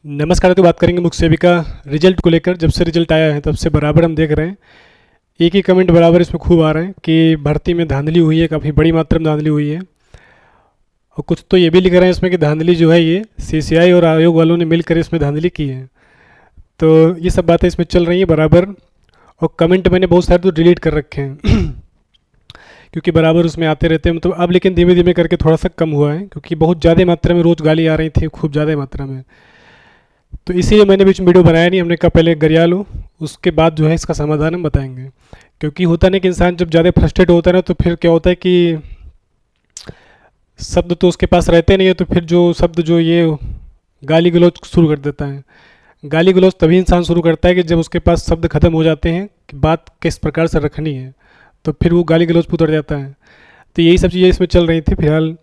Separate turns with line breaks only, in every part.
नमस्कार। तो बात करेंगे मुख्य सेविका रिजल्ट को लेकर। जब से रिजल्ट आया है तब से बराबर हम देख रहे हैं एक ही कमेंट बराबर इसमें खूब आ रहे हैं कि भर्ती में धांधली हुई है, काफ़ी बड़ी मात्रा में धांधली हुई है। और कुछ तो ये भी लिख रहे हैं इसमें कि धांधली जो है ये सीसीआई और आयोग वालों ने मिलकर इसमें धांधली की है। तो ये सब बातें इसमें चल रही हैं बराबर। और कमेंट मैंने बहुत सारे तो डिलीट कर रखे हैं क्योंकि बराबर उसमें आते रहते हैं। मतलब अब लेकिन धीमे धीमे करके थोड़ा सा कम हुआ है, क्योंकि बहुत ज़्यादा मात्रा में रोज़ गाली आ रही थी, खूब ज़्यादा मात्रा में। तो इसीलिए मैंने बीच में वीडियो बनाया नहीं। हमने कहा पहले गरिया लो, उसके बाद जो है इसका समाधान हम बताएंगे। क्योंकि होता नहीं कि इंसान जब ज़्यादा फ्रस्ट्रेट होता है ना, तो फिर क्या होता है कि शब्द तो उसके पास रहते नहीं है, तो फिर जो शब्द जो ये गाली गलौज शुरू कर देता है। गाली गलौज तभी इंसान शुरू करता है कि जब उसके पास शब्द खत्म हो जाते हैं कि बात किस प्रकार से रखनी है, तो फिर वो गाली गलौज पे उतर जाता है। तो यही सब चीज़ें इसमें चल रही थी फिलहाल।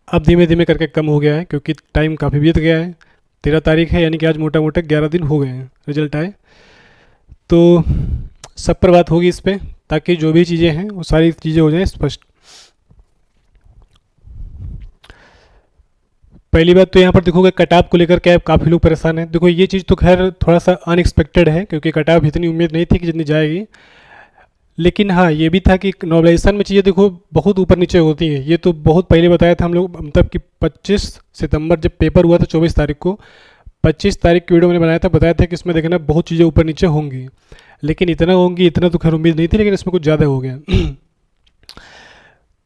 अब धीमे धीमे करके कम हो गया है, क्योंकि टाइम काफ़ी बीत गया है। 13 तारीख है, यानी कि आज मोटा मोटा 11 दिन हो गए हैं रिजल्ट आए। तो सब पर बात होगी इस पर, ताकि जो भी चीज़ें हैं वो सारी चीज़ें हो जाएं स्पष्ट। पहली बात तो यहाँ पर देखोगे कटाव को लेकर क्या काफ़ी लोग परेशान हैं। देखो ये चीज़ तो खैर थोड़ा सा अनएक्सपेक्टेड है, क्योंकि कटाव इतनी उम्मीद नहीं थी कि जितनी जाएगी। लेकिन हाँ, ये भी था कि नॉर्मलाइजेशन में चीज़ें देखो बहुत ऊपर नीचे होती हैं। ये तो बहुत पहले बताया था हम लोग, मतलब कि 25 सितंबर जब पेपर हुआ था 24 तारीख को, 25 तारीख की वीडियो मैंने बनाया था, बताया था कि इसमें देखना बहुत चीज़ें ऊपर नीचे होंगी। लेकिन इतना होंगी इतना तो खैर उम्मीद नहीं थी, लेकिन इसमें कुछ ज़्यादा हो गया।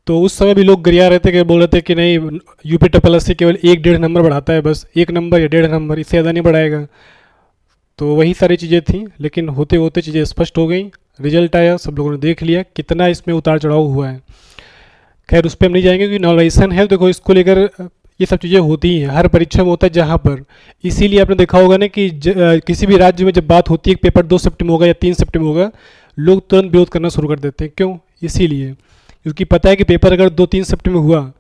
तो उस समय भी लोग गरिया रहे थे कि बोल रहे थे कि नहीं, यूपी ट्रिपल एस केवल 1-1.5 नंबर बढ़ाता है, बस 1 नंबर या 1.5 नंबर, इससे ज़्यादा नहीं बढ़ाएगा। तो वही सारी चीज़ें थी, लेकिन होते होते चीज़ें स्पष्ट हो गई। रिजल्ट आया, सब लोगों ने देख लिया कितना इसमें उतार चढ़ाव हुआ है। खैर उस पर हम नहीं जाएंगे, क्योंकि नॉर्मलाइजेशन है। देखो इसको लेकर ये सब चीज़ें होती हैं, हर परीक्षा में होता है जहाँ पर। इसीलिए आपने देखा होगा ना कि किसी भी राज्य में जब बात होती है कि पेपर 2 सितंबर होगा या 3 सितंबर होगा, लोग तुरंत विरोध करना शुरू कर देते हैं। क्यों? इसीलिए क्योंकि पता है कि पेपर अगर 2-3 सितंबर में हुआ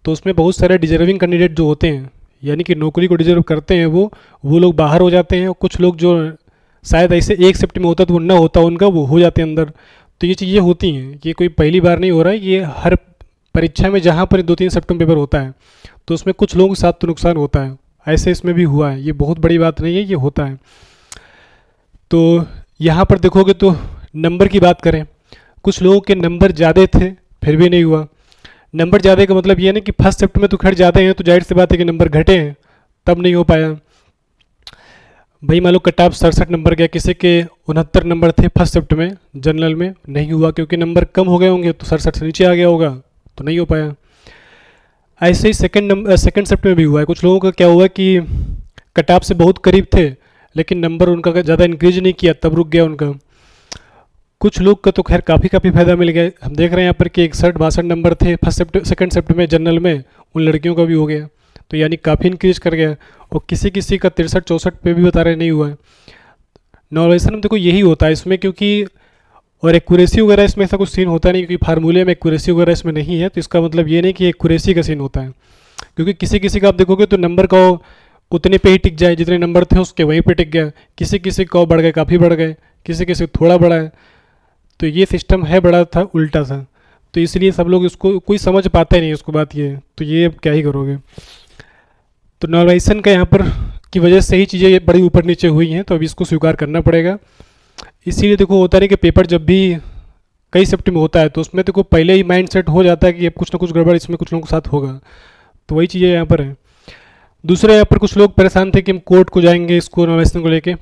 तो उसमें बहुत सारे डिजर्विंग कैंडिडेट जो होते हैं, यानी कि नौकरी को डिजर्व करते हैं, वो लोग बाहर हो जाते हैं। और कुछ लोग जो शायद ऐसे 1 सितंबर में होता तो वो ना होता उनका, वो हो जाते हैं अंदर। तो ये चीज़ें होती हैं, ये कोई पहली बार नहीं हो रहा है, ये हर परीक्षा में जहाँ पर 2-3 सितंबर पेपर होता है तो उसमें कुछ लोगों के साथ तो नुकसान होता है। ऐसे इसमें भी हुआ है, ये बहुत बड़ी बात नहीं है, ये होता है। तो यहाँ पर देखोगे तो नंबर की बात करें, कुछ लोगों के नंबर ज़्यादा थे फिर भी नहीं हुआ। नंबर ज़्यादा का मतलब ये है ना कि फर्स्ट शिफ्ट में तो खैर ज़्यादा हैं, तो जाहिर सी बात है कि नंबर घटे हैं, तब नहीं हो पाया। भाई मान लो कट ऑफ 67 नंबर गया, किसी के 69 नंबर थे फर्स्ट शिफ्ट में, जनरल में नहीं हुआ, क्योंकि नंबर कम हो गए होंगे, तो 67 से नीचे आ गया होगा, तो नहीं हो पाया। ऐसे ही सेकंड शिफ्ट में भी हुआ है। कुछ लोगों का क्या हुआ कि कट ऑफ से बहुत करीब थे, लेकिन नंबर उनका ज़्यादा इंक्रीज नहीं किया, तब रुक गया उनका। कुछ लोग का तो खैर काफ़ी फ़ायदा मिल गया। हम देख रहे हैं यहाँ पर कि 61-62 नंबर थे सेकंड शिफ्ट में जनरल में, उन लड़कियों का भी हो गया, तो यानी काफ़ी इंक्रीज कर गया। और किसी किसी का 63-64 पे भी बता रहे नहीं हुआ है। नॉर्मलाइजेशन में देखो यही होता है इसमें, क्योंकि और एक्यूरेसी वगैरह इसमें ऐसा कुछ सीन होता नहीं, क्योंकि फार्मूले में एक्यूरेसी वगैरह इसमें नहीं है। तो इसका मतलब ये नहीं कि एक्यूरेसी का सीन होता है, क्योंकि किसी किसी का आप देखोगे तो नंबर का उतने पे ही टिक जाए, जितने नंबर थे उसके वहीं पे टिक गया। किसी किसी का बढ़ गए, काफ़ी बढ़ गए, किसी किसी थोड़ा बढ़ा है। तो ये सिस्टम है बड़ा था उल्टा सा, तो इसलिए सब लोग इसको कोई समझ पाता ही नहीं उसको। बात ये तो ये अब क्या ही करोगे। तो नॉर्मलाइजेशन का यहाँ पर की वजह से ही चीज़ें बड़ी ऊपर नीचे हुई हैं, तो अब इसको स्वीकार करना पड़ेगा। इसीलिए देखो होता नहीं कि पेपर जब भी कई शिफ्ट में होता है तो उसमें देखो पहले ही माइंड सेट हो जाता है कि अब कुछ ना कुछ गड़बड़ इसमें कुछ लोगों के साथ होगा। तो वही चीज़ें यहाँ पर है। दूसरे यहाँ पर कुछ लोग परेशान थे कि हम कोर्ट को जाएंगे इसको नॉर्मलाइजेशन को लेके।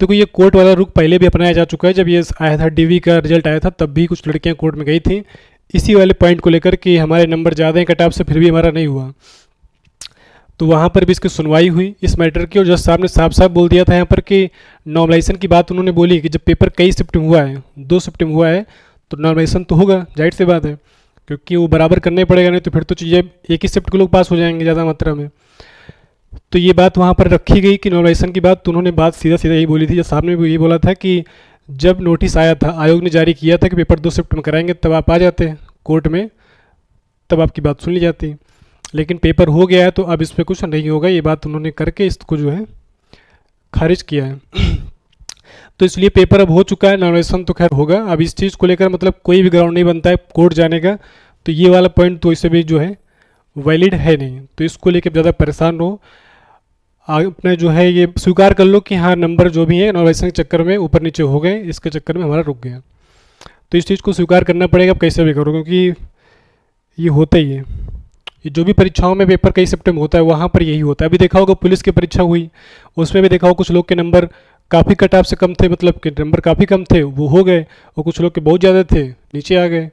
देखो ये कोर्ट वाला रुख पहले भी अपनाया जा चुका है। जब ये आया था डीवी का रिजल्ट आया था, तब भी कुछ लड़कियां कोर्ट में गई थी इसी वाले पॉइंट को लेकर कि हमारे नंबर ज़्यादा हैं कट ऑफ से, फिर भी हमारा नहीं हुआ। तो वहाँ पर भी इसकी सुनवाई हुई इस मैटर की, और जज साहब ने साफ साफ बोल दिया था यहाँ पर कि नॉर्मलाइजेशन की बात उन्होंने बोली कि जब पेपर कई शिफ्ट में हुआ है, 2 शिफ्ट में हुआ है, तो नॉर्मलाइजेशन तो होगा, जाहिर सी बात है, क्योंकि वो बराबर करना ही पड़ेगा, नहीं तो फिर तो चीज़ें एक ही शिफ्ट के लोग पास हो जाएंगे ज़्यादा मात्रा में। तो ये बात वहाँ पर रखी गई कि नॉर्मलाइजेशन की बात, तो उन्होंने बात सीधा सीधा यही बोली थी। जब साहब ने भी यही बोला था कि जब नोटिस आया था, आयोग ने जारी किया था कि पेपर 2 शिफ्ट में कराएंगे, तब आप आ जाते कोर्ट में, तब आपकी बात सुन ली जाती। लेकिन पेपर हो गया है तो अब इस पर कुछ नहीं होगा, ये बात उन्होंने करके इसको जो है खारिज किया है। तो इसलिए पेपर अब हो चुका है, नॉर्मलाइजेशन तो खैर होगा। अब इस चीज़ को लेकर मतलब कोई भी ग्राउंड नहीं बनता है कोर्ट जाने का, तो ये वाला पॉइंट तो इससे भी जो है वैलिड है नहीं। तो इसको लेकर ज़्यादा परेशान हो। आपने जो है ये स्वीकार कर लो कि हाँ नंबर जो भी है नॉर्मलाइजेशन के चक्कर में ऊपर नीचे हो गए, इसके चक्कर में हमारा रुक गया। तो इस चीज़ को स्वीकार करना पड़ेगा, आप कैसे भी करो, क्योंकि ये होता ही है। ये जो भी परीक्षाओं में पेपर कई शिफ्ट में होता है वहाँ पर यही होता है। अभी देखा होगा पुलिस की परीक्षा हुई, उसमें भी देखा होगा कुछ लोग के नंबर काफ़ी कट ऑफ से कम थे, मतलब कि नंबर काफ़ी कम थे वो हो गए, और कुछ लोग के बहुत ज़्यादा थे नीचे आ गए।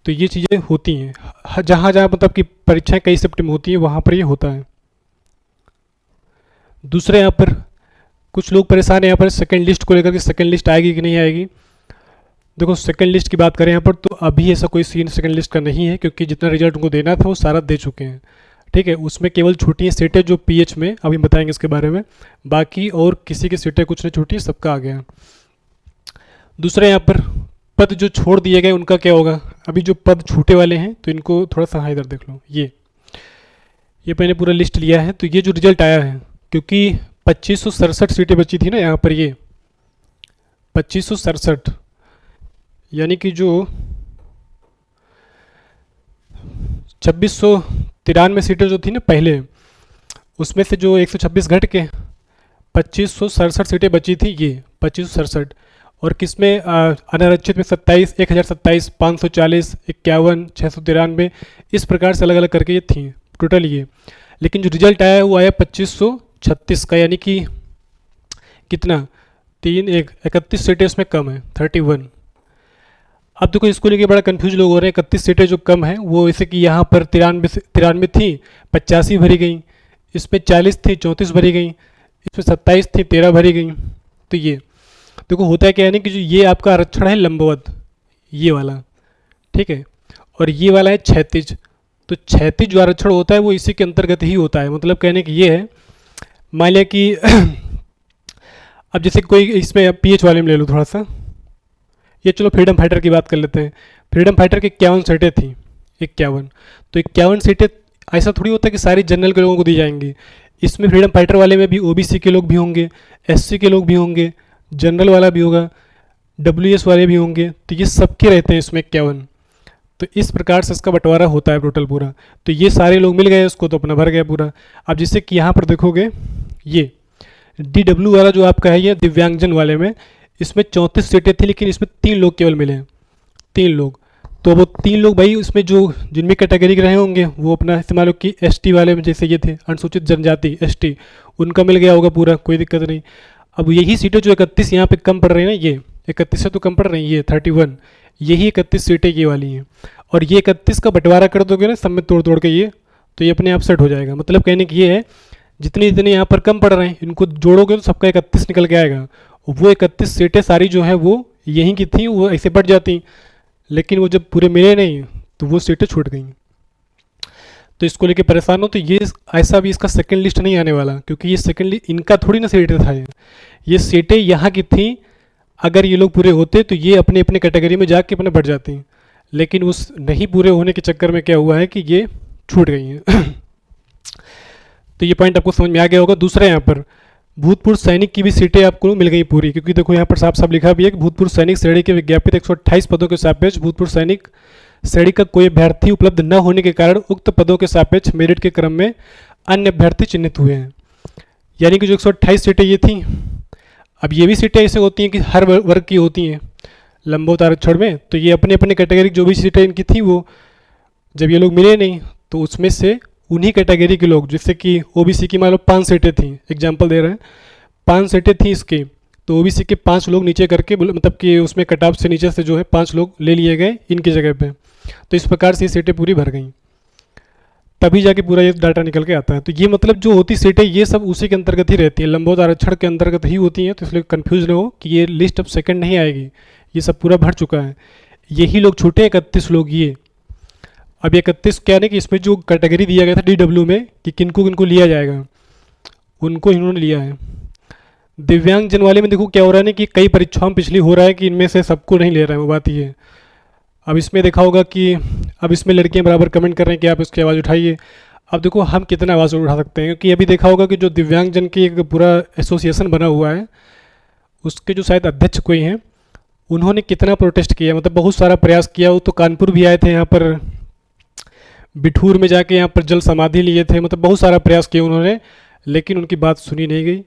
तो ये चीज़ें होती हैं जहाँ जहाँ मतलब कि परीक्षाएं कई शिफ्ट में होती हैं वहाँ पर ये होता है। दूसरे यहाँ पर कुछ लोग परेशान हैं यहाँ पर सेकंड लिस्ट को लेकर के, सेकंड लिस्ट आएगी कि नहीं आएगी। देखो सेकंड लिस्ट की बात करें यहाँ पर तो अभी ऐसा कोई सीन सेकंड लिस्ट का नहीं है, क्योंकि जितना रिजल्ट उनको देना था वो सारा दे चुके हैं। ठीक है, उसमें केवल छूटी हैं सीटें जो पीएच में, अभी बताएंगे इसके बारे में। बाकी और किसी की सीटें कुछ नहीं छूटी, सबका आ गया। दूसरे यहाँ पर पद जो छोड़ दिए गए उनका क्या होगा। अभी जो पद छूटे वाले हैं तो इनको थोड़ा सा इधर देख लो, ये मैंने पूरा लिस्ट लिया है। तो ये जो रिजल्ट आया है, क्योंकि 2567 सीटें बची थी ना यहाँ पर, ये 2567 यानी कि जो 2693 सीटें जो थी ना पहले, उसमें से जो 126 घट के 2567 सीटें बची थी, ये 2567। और किसमें अनारक्षित में 27, 1027, 540, 51, 693, इस प्रकार से अलग अलग करके ये थी टोटल ये। लेकिन जो रिजल्ट आया है वो आया 2536 का, यानी कि कितना 31 सीटें इसमें कम है, 31। अब देखो इसको लेके बड़ा कंफ्यूज लोग हो रहे हैं। 31 सीटें जो कम हैं वो जैसे कि यहाँ पर 93 थी, 85 भरी गई, इसमें 40 थी, 34 भरी गई, इसमें 27 थी, 13 भरी गई। तो ये देखो होता है क्या है ना कि जो ये आपका आरक्षण है लंबवत, ये वाला, ठीक है, और ये वाला है क्षैतिज। तो क्षैतिज जो आरक्षण होता है वो इसी के अंतर्गत ही होता है। मतलब कहने की ये है, मान लिया कि अब जैसे कोई इसमें पीएच वाले में ले लो थोड़ा सा, ये चलो फ्रीडम फाइटर की बात कर लेते हैं। फ्रीडम फाइटर की 51 सीटें थी, 51। तो 51 सीटें ऐसा थोड़ी होता है कि सारी जनरल के लोगों को दी जाएंगी। इसमें फ्रीडम फाइटर वाले में भी ओबीसी के लोग भी होंगे, एससी के लोग भी होंगे, जनरल वाला भी होगा, डब्ल्यूएस वाले भी होंगे। तो ये सबके रहते हैं इसमें 51। तो इस प्रकार से इसका बंटवारा होता है टोटल पूरा। तो ये सारे लोग मिल गए उसको, तो अपना भर गया पूरा। अब जैसे कि यहाँ पर देखोगे ये DW वाला जो आपका है, ये दिव्यांगजन वाले में, इसमें 34 सीटें थी, लेकिन इसमें 3 लोग केवल मिले हैं, 3 लोग। तो वो 3 लोग भाई उसमें जो जिनमें कैटेगरी के रहे होंगे वो अपना इस्तेमाल हो कि एसटी वाले में जैसे ये थे अनुसूचित जनजाति एसटी, उनका मिल गया होगा पूरा, कोई दिक्कत नहीं। अब यही सीटें जो 31 यहाँ पे कम पड़ रही हैं ना, ये 31 से तो कम पड़ रही है, ये 31, यही 31 सीटें ये वाली हैं। और ये 31 का बंटवारा कर दोगे ना सब में तोड़ तोड़ के ये, तो ये अपने आप सेट हो जाएगा। मतलब कहने की ये है जितनी जितनी यहाँ पर कम पड़ रहे हैं इनको जोड़ोगे तो सबका 31 निकल के आएगा। वो 31 सीटें सारी जो है वो यहीं की थी, वो ऐसे बढ़ जाती, लेकिन वो जब पूरे मिले नहीं तो वो सीटें छूट गई। तो इसको लेके परेशान हो तो ये ऐसा भी इसका सेकंड लिस्ट नहीं आने वाला, क्योंकि ये सेकंड लिस्ट इनका थोड़ी ना सीटें था, ये सीटें यहाँ की थी। अगर ये लोग पूरे होते तो ये अपने अपने कैटेगरी में जाके अपने बढ़ जाती, लेकिन उस नहीं पूरे होने के चक्कर में क्या हुआ है कि ये छूट गई हैं। तो ये पॉइंट आपको समझ में आ गया होगा। दूसरा यहाँ पर भूतपूर्व सैनिक की भी सीटें आपको मिल गई पूरी, क्योंकि देखो यहाँ पर साफ साफ लिखा भी है कि भूतपूर्व सैनिक श्रेणी के विज्ञापित 128 पदों के सापेक्ष भूतपूर्व सैनिक श्रेणी का कोई अभ्यर्थी उपलब्ध न होने के कारण उक्त पदों के सापेक्ष मेरिट के क्रम में अन्य अभ्यर्थी चिन्हित हुए हैं। यानी कि जो 128 सीटें ये थी, अब ये भी सीटें ऐसे होती हैं कि हर वर्ग की होती हैं लंबवत आरक्षण में। तो ये अपने अपने कैटेगरी जो भी सीटें इनकी थी वो जब ये लोग मिले नहीं तो उसमें से उन्हीं कैटेगरी के लोग, जैसे कि ओबीसी की मान लो 5 सीटें थी, एग्जाम्पल दे रहे हैं, 5 सीटें थी इसकी, तो ओबीसी के 5 लोग नीचे करके मतलब कि उसमें कट ऑफ से नीचे से जो है 5 लोग ले लिए गए इनकी जगह पे। तो इस प्रकार से ये सीटें पूरी भर गई, तभी जाके पूरा ये डाटा निकल के आता है। तो ये मतलब जो होती सीटें ये सब उसी के अंतर्गत ही रहती है, लंबवत आरक्षण के अंतर्गत ही होती हैं। तो इसलिए कन्फ्यूज न हो कि ये लिस्ट अब सेकंड नहीं आएगी, ये सब पूरा भर चुका है। यही लोग छूटे 31 लोग ये। अब 31 क्या है कि इसमें जो कैटेगरी दिया गया था DW में कि किनको किनको लिया जाएगा, उनको इन्होंने लिया है। दिव्यांग जन वाले में देखो क्या हो रहा है ना कि कई परीक्षाओं में पिछली हो रहा है कि इनमें से सबको नहीं ले रहा है, वो बात ये है। अब इसमें देखा होगा कि अब इसमें लड़कियां बराबर कमेंट कर रहे हैं कि आप इसकी आवाज़ उठाइए। अब देखो हम कितना आवाज़ उठा सकते हैं, क्योंकि अभी देखा होगा कि जो दिव्यांग जन की एक पूरा एसोसिएशन बना हुआ है, उसके जो शायद अध्यक्ष कोई हैं, उन्होंने कितना प्रोटेस्ट किया, मतलब बहुत सारा प्रयास किया। वो तो कानपुर भी आए थे, यहाँ पर बिठूर में जाके यहाँ पर जल समाधि लिए थे, मतलब बहुत सारा प्रयास किया उन्होंने, लेकिन उनकी बात सुनी नहीं गई।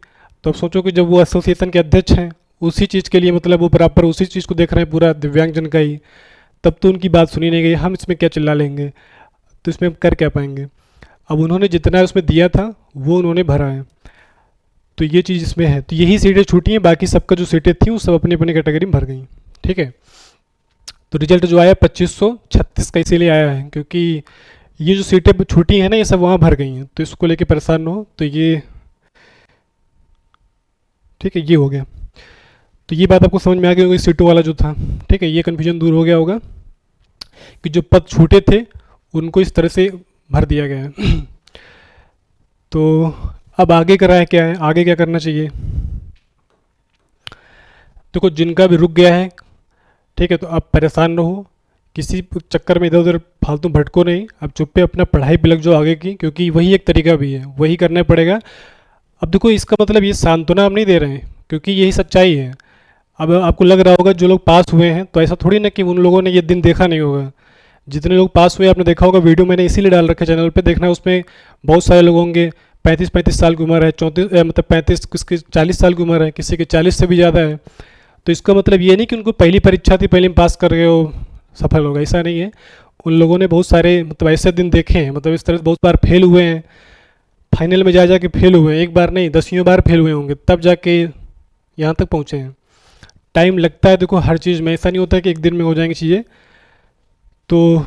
तो अब सोचो कि जब वो एसोसिएशन के अध्यक्ष हैं, उसी चीज़ के लिए मतलब वो बराबर उसी चीज़ को देख रहे हैं पूरा दिव्यांगजन का ही, तब तो उनकी बात सुनी नहीं गई, हम इसमें क्या चिल्ला लेंगे, तो इसमें हम कर क्या पाएंगे। अब उन्होंने जितना उसमें दिया था वो उन्होंने भरा है, तो ये चीज़ इसमें है। तो यही सीटें छूटी हैं, बाकी सबका जो सीटें थी वो सब अपनी अपनी कैटेगरी में भर गई। ठीक है, तो रिजल्ट जो आया 2536 का इसीलिए आया है क्योंकि ये जो सीटें छूटी हैं ना ये सब वहाँ भर गई हैं, तो इसको लेके परेशान न हो। तो ये ठीक है, ये हो गया। तो ये बात आपको समझ में आ गई होगी सीटों वाला जो था। ठीक है, ये कन्फ्यूजन दूर हो गया होगा कि जो पद छूटे थे उनको इस तरह से भर दिया गया है। तो अब आगे कर रहा है क्या है, आगे क्या करना चाहिए। देखो जिनका भी रुक गया है, ठीक है, तो आप परेशान न हो, किसी चक्कर में इधर उधर फालतू भटको नहीं, अब चुप्पे अपना पढ़ाई पे लग जाओ आगे की, क्योंकि वही एक तरीका भी है, वही करना पड़ेगा। अब देखो इसका मतलब ये सांत्वना हम नहीं दे रहे हैं, क्योंकि यही सच्चाई है। अब आपको लग रहा होगा जो लोग पास हुए हैं तो ऐसा थोड़ी ना कि उन लोगों ने ये दिन देखा नहीं होगा। जितने लोग पास हुए आपने देखा होगा, वीडियो मैंने इसीलिए डाल रखा है चैनल पे, देखना उसमें बहुत सारे लोग होंगे 35-35 साल की उम्र है, 34 मतलब 35, किसकी 40 साल की उम्र है, किसी की 40 से भी ज़्यादा है। तो इसका मतलब ये नहीं कि उनको पहली परीक्षा थी पहले में पास कर गए हो सफल होगा, ऐसा नहीं है। उन लोगों ने बहुत सारे मतलब ऐसे दिन देखे हैं, मतलब इस तरह से बहुत बार फेल हुए हैं, फाइनल में जा के फेल हुए हैं, एक बार नहीं 10वीं बार फेल हुए होंगे, तब जाके यहाँ तक पहुँचे हैं। टाइम लगता है देखो हर चीज़ में, ऐसा नहीं होता कि एक दिन में हो जाएंगी चीज़ें। तो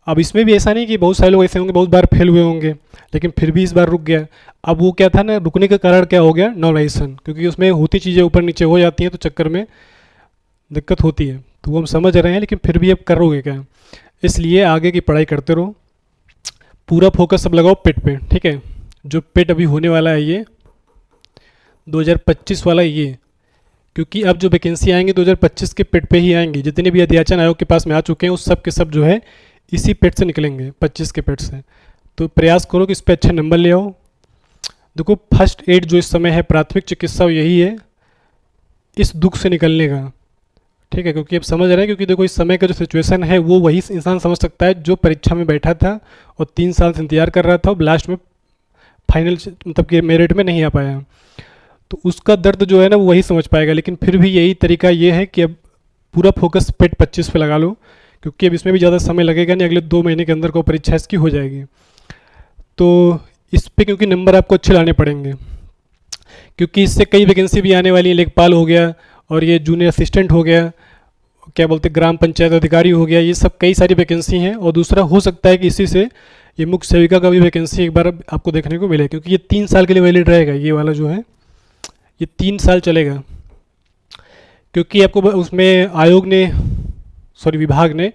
अब इसमें भी ऐसा नहीं कि बहुत सारे लोग ऐसे होंगे बहुत बार फेल हुए होंगे लेकिन फिर भी इस बार रुक गया। अब वो क्या था ना, रुकने का कारण क्या हो गया, नॉलेजेशन, क्योंकि उसमें होती चीज़ें ऊपर नीचे हो जाती हैं तो चक्कर में दिक्कत होती है। तो वो हम समझ रहे हैं, लेकिन फिर भी अब करोगे क्या, इसलिए आगे की पढ़ाई करते रहो, पूरा फोकस सब लगाओ पेट पे। ठीक है, जो पेट अभी होने वाला है ये 2025 वाला ये, क्योंकि अब जो वैकेंसी आएंगी 2025 के पेट पे ही आएंगी, जितने भी अध्याचन आयोग के पास में आ चुके हैं उस सब के सब जो है इसी पेट से निकलेंगे, 25 के पेट से। तो प्रयास करो कि इस पे अच्छे नंबर ले आओ। देखो फर्स्ट एड जो इस समय है, प्राथमिक चिकित्सा, यही है इस दुख से निकलने का। ठीक है, क्योंकि अब समझ रहे हैं, क्योंकि देखो इस समय का जो सिचुएशन है वो वही इंसान समझ सकता है जो परीक्षा में बैठा था और 3 साल से इंतजार कर रहा था और लास्ट में फाइनल मतलब कि मेरिट में नहीं आ पाया, तो उसका दर्द जो है ना वो वही समझ पाएगा। लेकिन फिर भी यही तरीका ये है कि अब पूरा फोकस पेट 25 पे लगा लो, क्योंकि अब इसमें भी ज़्यादा समय लगेगा नहीं, अगले 2 महीने के अंदर को परीक्षा इसकी हो जाएगी। तो इस पे क्योंकि नंबर आपको अच्छे लाने पड़ेंगे, क्योंकि इससे कई वैकेंसी भी आने वाली है, लेखपाल हो गया और ये जूनियर असिस्टेंट हो गया, क्या बोलते ग्राम पंचायत अधिकारी हो गया, ये सब कई सारी वैकेंसी हैं। और दूसरा हो सकता है कि इसी से ये मुख्य सेविका का भी वैकेंसी एक बार आपको देखने को मिले, क्योंकि ये 3 साल के लिए वैलिड रहेगा, ये वाला जो है ये 3 साल चलेगा। क्योंकि आपको उसमें आयोग ने विभाग ने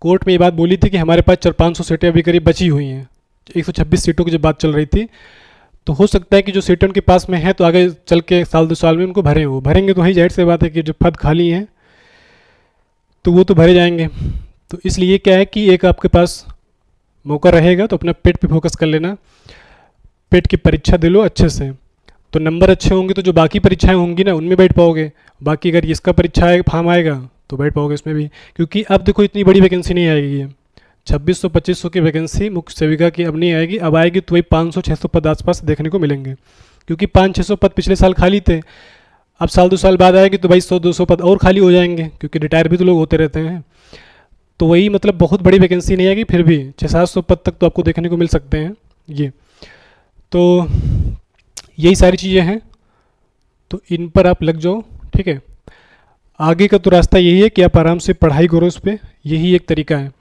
कोर्ट में ये बात बोली थी कि हमारे पास 400-500 सीटें अभी करीब बची हुई हैं, 126 सीटों की जब बात चल रही थी, तो हो सकता है कि जो सीटें उनके पास में है तो आगे चल के 1-2 साल में उनको भरें, वो भरेंगे तो वही जाहिर सी बात है कि जो पद खाली हैं तो वो तो भरे जाएंगे। तो इसलिए क्या है कि एक आपके पास मौका रहेगा, तो अपना पेट पे फोकस कर लेना, पेट की परीक्षा दे लो अच्छे से, तो नंबर अच्छे होंगे तो जो बाकी परीक्षाएं होंगी ना उनमें बैठ पाओगे। बाकी अगर इसका परीक्षा फॉर्म आएगा तो बैठ पाओगे इसमें भी, क्योंकि अब देखो इतनी बड़ी वैकेंसी नहीं आएगी, ये 2600-2500 की वैकेंसी मुख्य सेविका की अब नहीं आएगी, अब आएगी तो वही 500-600 पद आसपास देखने को मिलेंगे, क्योंकि 500-600 पद पिछले साल खाली थे। अब साल 2 साल बाद आएगी तो भाई 100-200 पद और खाली हो जाएंगे, क्योंकि रिटायर भी तो लोग होते रहते हैं। तो वही मतलब बहुत बड़ी वैकेंसी नहीं आएगी, फिर भी 600-700 पद तक तो आपको देखने को मिल सकते हैं ये। तो यही सारी चीज़ें हैं, तो इन पर आप लग जाओ। ठीक है, आगे का तो रास्ता यही है कि आप आराम से पढ़ाई करो इस पर, यही एक तरीका है।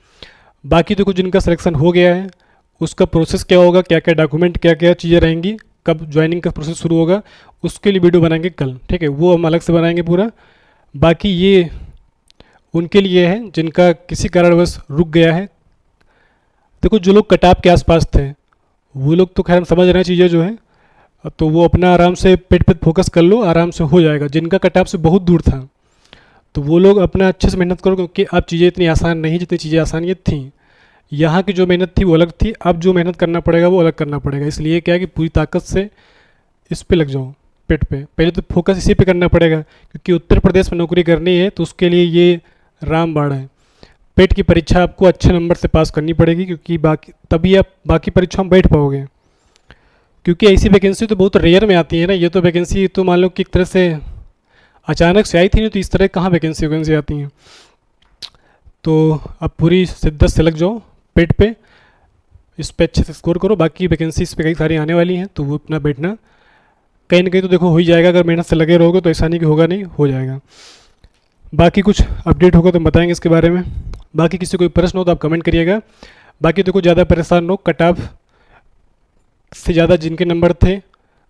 बाकी तो कुछ जिनका सिलेक्शन हो गया है उसका प्रोसेस क्या होगा, क्या क्या डॉक्यूमेंट क्या क्या चीज़ें रहेंगी, कब ज्वाइनिंग का प्रोसेस शुरू होगा, उसके लिए वीडियो बनाएंगे कल। ठीक है, वो हम अलग से बनाएंगे पूरा। बाकी ये उनके लिए है जिनका किसी कारणवश रुक गया है। देखो जो लोग कटाप के आसपास थे वो लोग तो खैर हम समझ रहे हैं चीज़ें जो है, तो वो अपना आराम से पेट पे फोकस कर लो, आराम से हो जाएगा। जिनका कटाप से बहुत दूर था तो वो लोग अपना अच्छे से मेहनत करो, क्योंकि अब चीज़ें इतनी आसान नहीं जितनी चीज़ें आसान ये थी। यहाँ की जो मेहनत थी वो अलग थी, अब जो मेहनत करना पड़ेगा वो अलग करना पड़ेगा। इसलिए क्या है कि पूरी ताकत से इस पे लग जाओ, पेट पे। पहले तो फोकस इसी पे करना पड़ेगा, क्योंकि उत्तर प्रदेश में नौकरी करनी है तो उसके लिए ये रामबाण है। पेट की परीक्षा आपको अच्छे नंबर से पास करनी पड़ेगी, क्योंकि बाकी तभी आप बाकी परीक्षाओं में बैठ पाओगे, क्योंकि ऐसी वैकेंसी तो बहुत रेयर में आती है ना, ये तो वैकेंसी तो मान लो कि एक तरह से अचानक से आई थी, नहीं तो इस तरह कहाँ वैकेंसी आती हैं। तो अब पूरी शिद्दत से लग जाओ पेट पे, इस पे अच्छे से स्कोर करो। बाकी वैकेंसी इस पे कई सारी आने वाली हैं, तो वो अपना बैठना, कहीं ना कहीं तो देखो हो ही जाएगा। अगर मेहनत से लगे रहोगे तो ऐसा नहीं कि होगा नहीं, हो जाएगा। बाकी कुछ अपडेट होगा तो हम बताएंगे इसके बारे में। बाकी किसी कोई प्रश्न हो तो आप कमेंट करिएगा। बाकी देखो ज़्यादा परेशान हो, कट ऑफ से ज़्यादा जिनके नंबर थे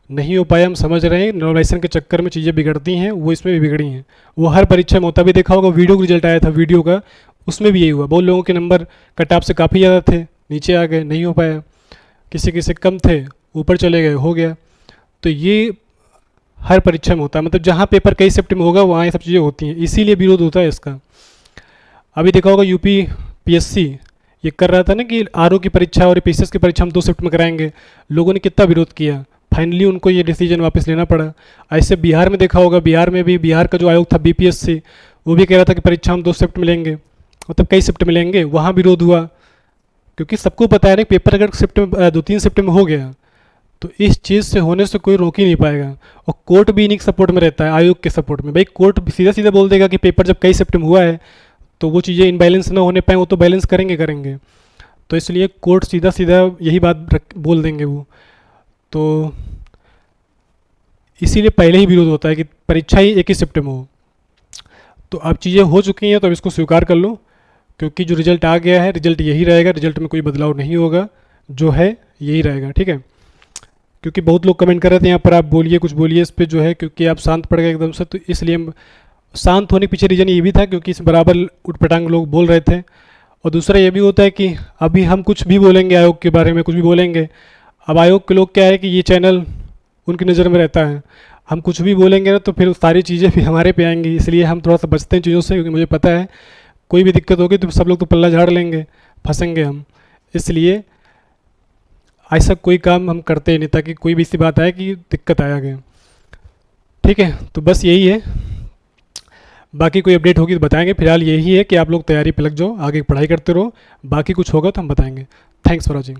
नहीं हो पाया, हम समझ रहे हैं, नॉर्मलाइजेशन के चक्कर में चीज़ें बिगड़ती हैं, वो इसमें भी बिगड़ी हैं। वो हर परीक्षा में होता भी देखा होगा, वीडियो का रिजल्ट आया था वीडियो का, उसमें भी यही हुआ। बहुत लोगों के नंबर कट ऑफ से काफ़ी ज़्यादा थे, नीचे आ गए, नहीं हो पाया। किसी किसी कम थे, ऊपर चले गए, हो गया। तो ये हर परीक्षा में होता है, मतलब जहाँ पेपर कई शिफ्ट में होगा वहाँ ये सब चीज़ें होती हैं, इसीलिए विरोध होता है इसका। अभी देखा होगा यूपी पीएससी ये कर रहा था ना कि आरओ की परीक्षा और पीसीएस की परीक्षा हम 2 शिफ्ट में कराएंगे। लोगों ने कितना विरोध किया, फाइनली उनको ये डिसीजन वापस लेना पड़ा। ऐसे बिहार में देखा होगा, बिहार में भी बिहार का जो आयोग था बीपीएससी, वो भी कह रहा था कि परीक्षा हम 2 शिफ्ट में लेंगे, मतलब कई शिफ्ट में लेंगे। वहाँ विरोध हुआ, क्योंकि सबको पता है ना पेपर अगर शिफ्ट में 2-3 शिफ्ट में हो गया तो इस चीज़ से होने से कोई रोक ही नहीं पाएगा। और कोर्ट भी इन्हीं के सपोर्ट में रहता है, आयोग के सपोर्ट में। भाई कोर्ट सीधा सीधा बोल देगा कि पेपर जब कई शिफ्ट में हुआ है तो वो चीज़ें इनबैलेंस ना होने पाए, वो तो बैलेंस करेंगे। तो इसलिए कोर्ट सीधा सीधा यही बात बोल देंगे वो। तो इसीलिए पहले ही विरोध होता है कि परीक्षा ही एक ही शिफ्ट में हो। तो अब चीज़ें हो चुकी हैं तो अब इसको स्वीकार कर लो, क्योंकि जो रिजल्ट आ गया है रिजल्ट यही रहेगा, रिजल्ट में कोई बदलाव नहीं होगा, जो है यही रहेगा, ठीक है। क्योंकि बहुत लोग कमेंट कर रहे थे यहाँ पर आप बोलिए, कुछ बोलिए इस पर जो है, क्योंकि आप शांत पड़ गए एकदम से, तो इसलिए हम शांत होने के पीछे रीज़न ये भी था क्योंकि इस बराबर उटपटांग लोग बोल रहे थे। और दूसरा ये भी होता है कि अभी हम कुछ भी बोलेंगे आयोग के बारे में, कुछ भी बोलेंगे, अब आयोग के लोग क्या है कि ये चैनल उनकी नज़र में रहता है, हम कुछ भी बोलेंगे ना तो फिर सारी चीज़ें भी हमारे पे आएंगी। इसलिए हम थोड़ा सा बचते हैं चीज़ों से, क्योंकि मुझे पता है कोई भी दिक्कत होगी तो सब लोग तो पल्ला झाड़ लेंगे, फंसेंगे हम। इसलिए ऐसा कोई काम हम करते ही नहीं ताकि कोई भी ऐसी बात आए कि दिक्कत आया गया, ठीक है। तो बस यही है, बाकी कोई अपडेट होगी तो बताएंगे। फिलहाल यही है कि आप लोग तैयारी पे लग जाओ, आगे पढ़ाई करते रहो, बाकी कुछ होगा तो हम बताएंगे। Thanks for watching.